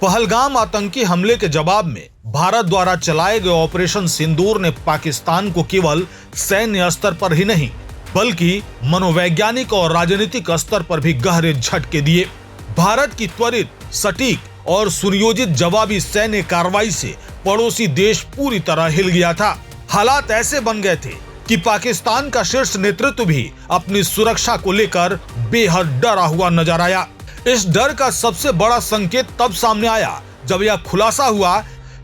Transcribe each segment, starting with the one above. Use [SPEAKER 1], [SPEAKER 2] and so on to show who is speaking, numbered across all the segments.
[SPEAKER 1] पहलगाम आतंकी हमले के जवाब में भारत द्वारा चलाए गए ऑपरेशन सिंदूर ने पाकिस्तान को केवल सैन्य स्तर पर ही नहीं बल्कि मनोवैज्ञानिक और राजनीतिक स्तर पर भी गहरे झटके दिए। भारत की त्वरित, सटीक और सुनियोजित जवाबी सैन्य कार्रवाई से पड़ोसी देश पूरी तरह हिल गया था। हालात ऐसे बन गए थे कि पाकिस्तान का शीर्ष नेतृत्व भी अपनी सुरक्षा को लेकर बेहद डरा हुआ नजर आया। इस डर का सबसे बड़ा संकेत तब सामने आया जब यह खुलासा हुआ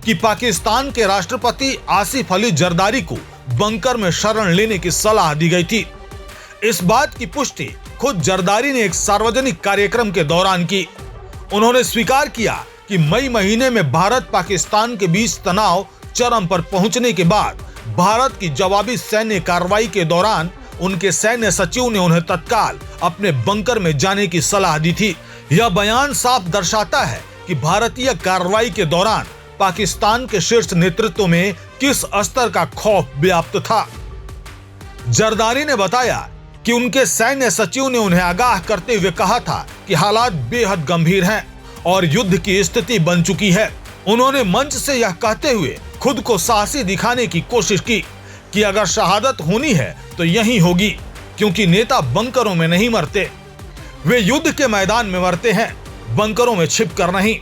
[SPEAKER 1] कि पाकिस्तान के राष्ट्रपति आसिफ अली जरदारी को बंकर में शरण लेने की सलाह दी गई थी। इस बात की पुष्टि खुद जरदारी ने एक सार्वजनिक कार्यक्रम के दौरान की। उन्होंने स्वीकार किया कि मई महीने में भारत पाकिस्तान के बीच तनाव चरम पर पहुंचने के बाद भारत की जवाबी सैन्य कार्रवाई के दौरान उनके सैन्य सचिव ने उन्हें तत्काल अपने बंकर में जाने की सलाह दी थी। यह बयान साफ दर्शाता है कि भारतीय कार्रवाई के दौरान पाकिस्तान के शीर्ष नेतृत्व में किस स्तर का खौफ व्याप्त था। जरदारी ने बताया कि उनके सैन्य सचिव ने उन्हें आगाह करते हुए कहा था कि हालात बेहद गंभीर हैं और युद्ध की स्थिति बन चुकी है। उन्होंने मंच से यह कहते हुए खुद को साहसी दिखाने की कोशिश की कि अगर शहादत होनी है तो यही होगी, क्योंकि नेता बंकरों में नहीं मरते, वे युद्ध के मैदान में मरते हैं, बंकरों में छिपकर नहीं।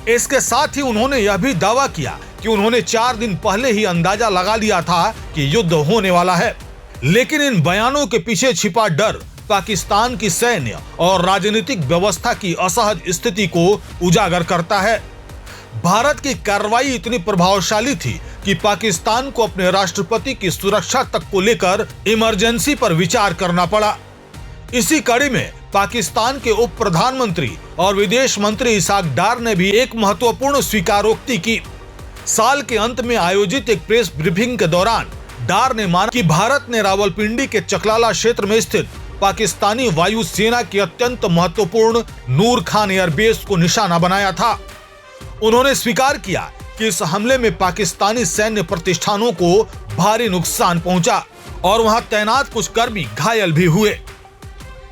[SPEAKER 1] इसके साथ ही उन्होंने यह भी दावा किया कि उन्होंने 4 दिन पहले ही अंदाजा लगा लिया था कि युद्ध होने वाला है। लेकिन इन बयानों के पीछे छिपा डर पाकिस्तान की सैन्य और राजनीतिक व्यवस्था की असहज स्थिति को उजागर करता है। भारत की कार्रवाई इतनी प्रभावशाली थी कि पाकिस्तान को अपने राष्ट्रपति की सुरक्षा तक को लेकर इमरजेंसी पर विचार करना पड़ा। इसी कड़ी में पाकिस्तान के उप प्रधानमंत्री और विदेश मंत्री इसहाक डार ने भी एक महत्वपूर्ण स्वीकारोक्ति की। साल के अंत में आयोजित एक प्रेस ब्रीफिंग के दौरान डार ने माना कि भारत ने रावलपिंडी के चकलाला क्षेत्र में स्थित पाकिस्तानी वायुसेना के अत्यंत महत्वपूर्ण नूर खान एयरबेस को निशाना बनाया था। उन्होंने स्वीकार किया कि इस हमले में पाकिस्तानी सैन्य प्रतिष्ठानों को भारी नुकसान पहुंचा और वहां तैनात कुछ कर्मी घायल भी हुए।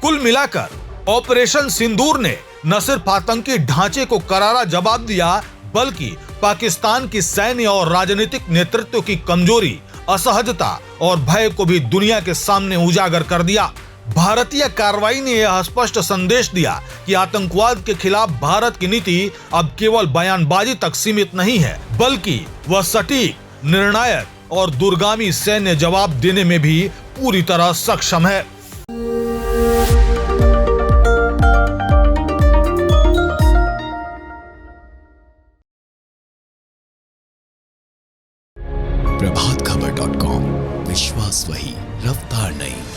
[SPEAKER 1] कुल मिलाकर ऑपरेशन सिंदूर ने न सिर्फ आतंकी ढांचे को करारा जवाब दिया बल्कि पाकिस्तान की सैन्य और राजनीतिक नेतृत्व की कमजोरी, असहजता और भय को भी दुनिया के सामने उजागर कर दिया। भारतीय कार्रवाई ने यह स्पष्ट संदेश दिया कि आतंकवाद के खिलाफ भारत की नीति अब केवल बयानबाजी तक सीमित नहीं है, बल्कि वह सटीक, निर्णायक और दूरगामी सैन्य जवाब देने में भी पूरी तरह सक्षम है।
[SPEAKER 2] प्रभातखबर.com, विश्वास वही, रफ्तार नहीं।